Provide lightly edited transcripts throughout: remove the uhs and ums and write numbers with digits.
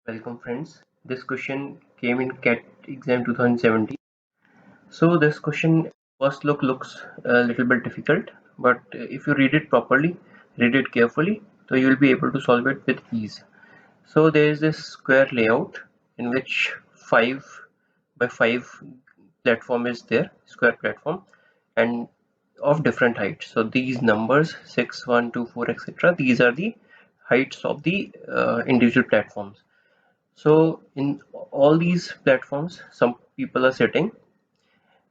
Welcome friends. This question came in CAT exam 2017. So this question first looks a little bit difficult, but if you read it properly, read it carefully, so you will be able to solve it with ease. So there is this square layout in which 5 by 5 platform is there, square platform, and of different heights. So these numbers 6, 1, 2, 4, etc. These are the heights of the individual platforms. So in all these platforms, some people are sitting,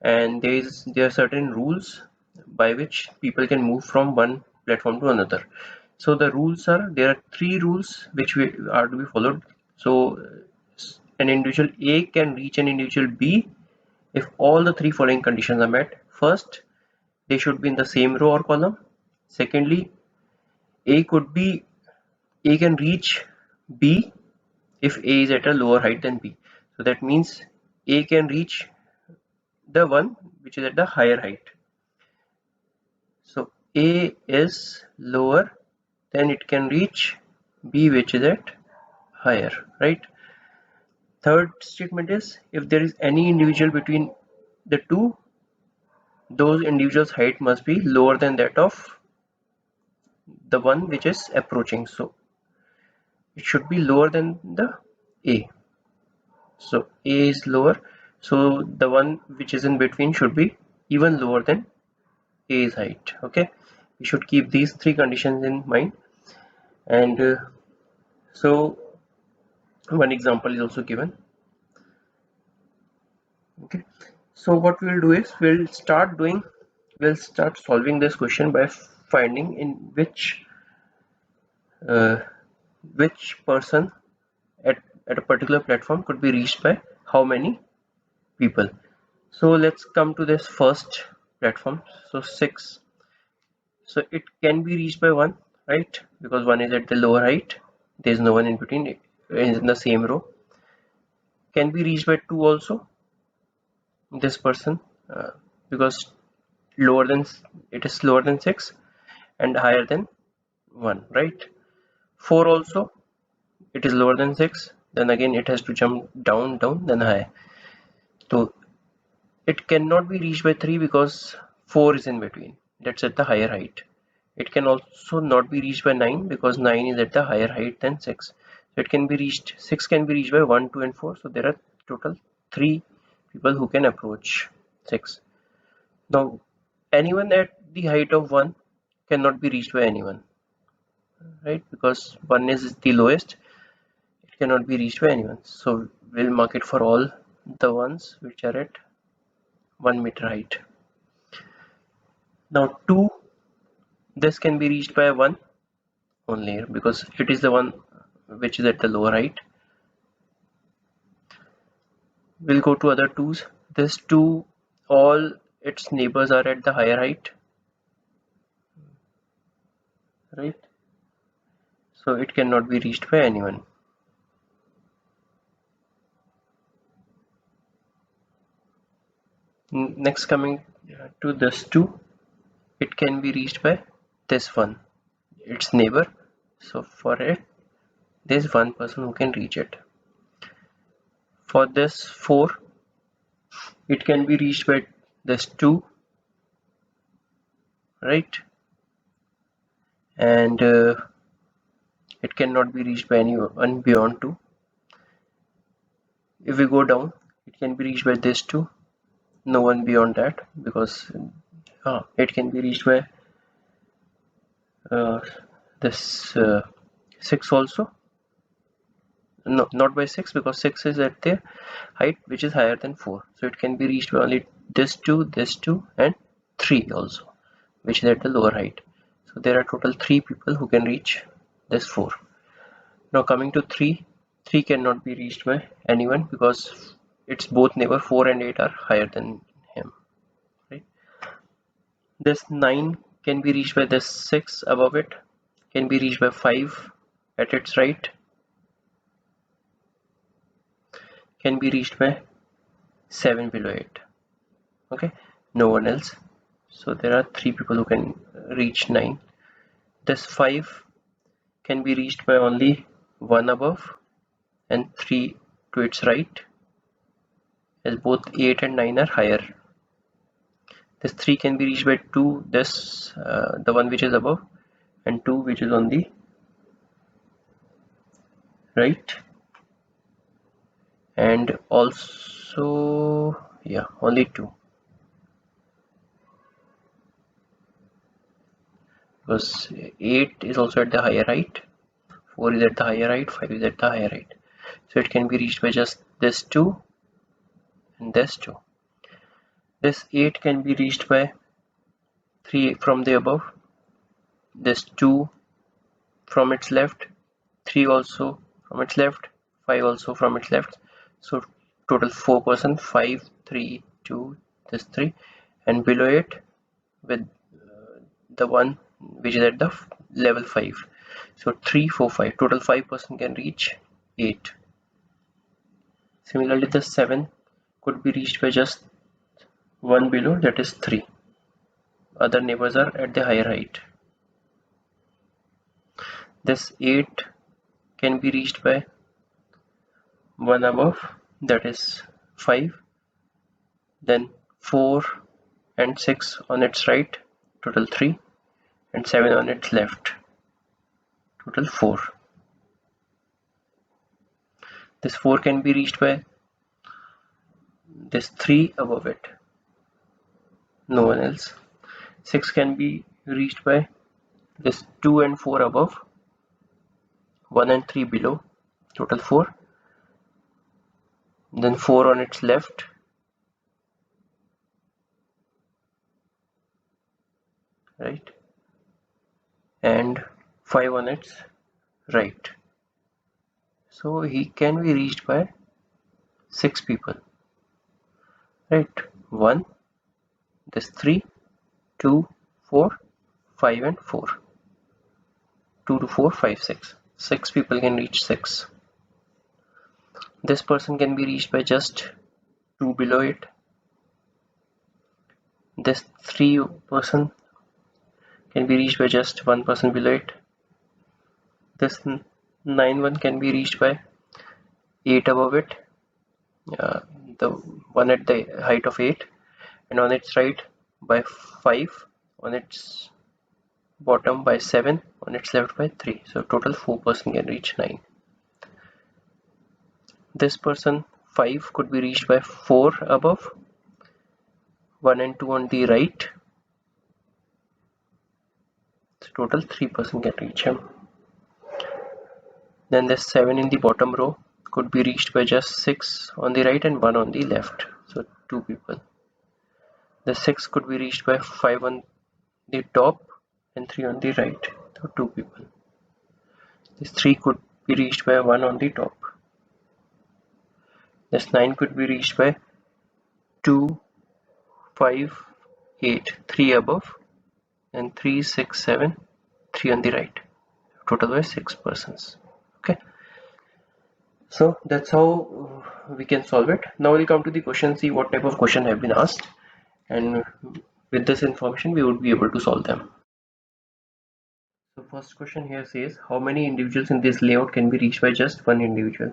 and there are certain rules by which people can move from one platform to another. So the rules are there are three rules which we are to be followed. So an individual A can reach an individual B if all the three following conditions are met. First, they should be in the same row or column. Secondly, A could be A can reach B if A is at a lower height than B. So that means A can reach the one which is at the higher height. So A is lower, then it can reach B which is at higher, right? Third statement is if there is any individual between the two, those individuals' height must be lower than that of the one which is approaching. So it should be lower than the A. So A is lower, so the one which is in between should be even lower than A's height. Okay, we should keep these three conditions in mind. And so one example is also given. Okay, so what we'll do is we'll start solving this question by finding in uh, which person at a particular platform could be reached by how many people. So let's come to this first platform. So 6. So it can be reached by 1, right? Because 1 is at the lower height. There is no one in between. It is in the same row. Can be reached by 2 also. This person, uh, because lower than it is lower than 6 and higher than 1, right? 4 also, it is lower than 6. Then again it has to jump down, down, then high. So it cannot be reached by 3 because 4 is in between. That's at the higher height. It can also not be reached by 9 because 9 is at the higher height than 6. So it can be reached, 6 can be reached by 1, 2 and 4. So there are total 3 people who can approach 6. Now anyone at the height of 1 cannot be reached by anyone, right? Because 1 is the lowest, it cannot be reached by anyone. So we'll mark it for all the ones which are at 1 meter height. Now 2, this can be reached by 1 only because it is the one which is at the lower height. We'll go to other 2's. This 2, all its neighbors are at the higher height, right? So it cannot be reached by anyone. Next, coming to this 2, it can be reached by this one, its neighbor. So for it, there's one person who can reach it. For this 4, it can be reached by this 2, right? And it cannot be reached by anyone beyond 2. If we go down, it can be reached by this 2, no one beyond that, because it can be reached by uh, this 6 also. No, not by 6 because 6 is at the height which is higher than 4. So it can be reached by only this 2, and 3 also, which is at the lower height. So there are total 3 people who can reach this 4. Now coming to 3, 3 cannot be reached by anyone because its both neighbor 4 and 8 are higher than him, right? This 9 can be reached by this 6 above it, can be reached by 5 at its right, can be reached by 7 below it. Okay, no one else. So there are 3 people who can reach 9. This 5 can be reached by only 1 above and 3 to its right, as both 8 and 9 are higher. This 3 can be reached by 2, this the one which is above, and 2 which is on the right, and also yeah, only 2, because 8 is also at the higher height, 4 is at the higher height, 5 is at the higher height. So it can be reached by just this 2 and this 2. This 8 can be reached by 3 from the above, this 2 from its left, 3 also from its left, 5 also from its left. So total 4 person, 5, 3, 2, this 3, and below it with the one which is at the level 5. So 3, 4, 5. Total 5 person can reach 8. Similarly, the 7 could be reached by just one below, that is 3. Other neighbors are at the higher height. This 8 can be reached by one above, that is 5, then 4 and 6 on its right, total 3, and 7 on its left, total 4. This 4 can be reached by this 3 above it, no one else. 6 can be reached by this 2 and 4 above, 1 and 3 below, total 4. Then 4 on its left, right, and 5 on its right. So he can be reached by 6 people, right? 1, this 3, 2, 4, 5 and 4. 2 to 4, 5, 6. 6 people can reach 6. This person can be reached by just 2 below it. This 3 person can be reached by just 1 person below it. This 9 one can be reached by 8 above it, the one at the height of 8, and on its right by 5, on its bottom by 7, on its left by 3. So total 4 person can reach 9. This person 5 could be reached by 4 above, 1 and 2 on the right. So total 3 person can reach him. Then the 7 in the bottom row could be reached by just 6 on the right and 1 on the left. So 2 people. The 6 could be reached by 5 on the top and 3 on the right. So 2 people. This 3 could be reached by 1 on the top. This 9 could be reached by 2, 5, 8, 3 above, and 3, 6, 7, 3 on the right. Total by 6 persons. Okay. So that's how we can solve it. Now we'll come to the question, see what type of question have been asked, and with this information we would be able to solve them. So first question here says, how many individuals in this layout can be reached by just one individual?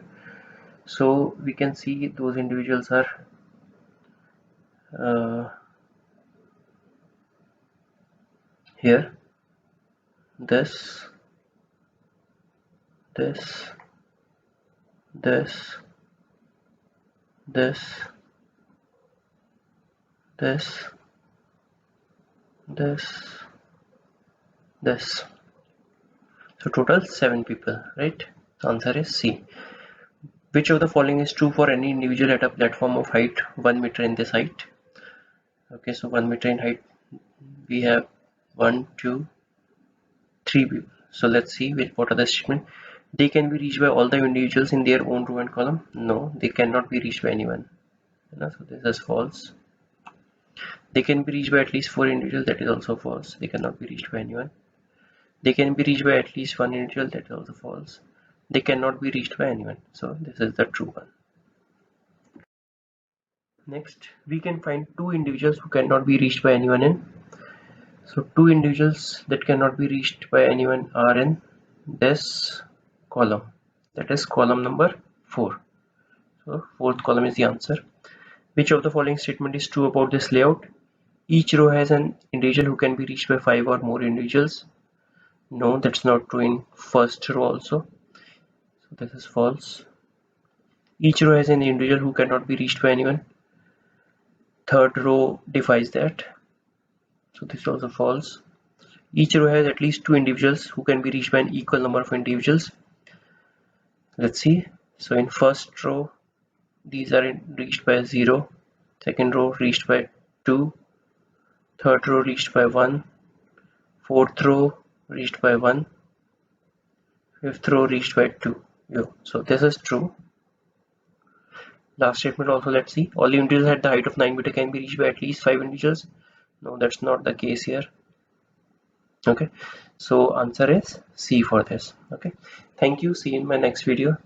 So we can see those individuals are here, this, this, this, this, this, this. So total 7 people, right? The answer is C. Which of the following is true for any individual at a platform of height 1 meter in this height? Okay, so 1 meter in height, we have 1, 2, 3 people. So let's see what are the statement. They can be reached by all the individuals in their own row and column. No, they cannot be reached by anyone. So this is false. They can be reached by at least 4 individuals. That is also false. They cannot be reached by anyone. They can be reached by at least 1 individual. That is also false. They cannot be reached by anyone. So this is the true one. Next, we can find 2 individuals who cannot be reached by anyone in. So 2 individuals that cannot be reached by anyone are in this column. That is column number 4. So fourth column is the answer. Which of the following statement is true about this layout? Each row has an individual who can be reached by 5 or more individuals. No, that's not true in first row also. So this is false. Each row has an individual who cannot be reached by anyone. Third row defies that. So this is also false. Each row has at least 2 individuals who can be reached by an equal number of individuals. Let's see. So in first row, these are reached by 0. Second row reached by 2. Third row reached by 1. Fourth row reached by 1. Fifth row reached by 2. So this is true. Last statement also, let's see. All the individuals at the height of 9 meter can be reached by at least 5 individuals. No, that's not the case here. Okay, so answer is C for this. Okay, thank you. See you in my next video.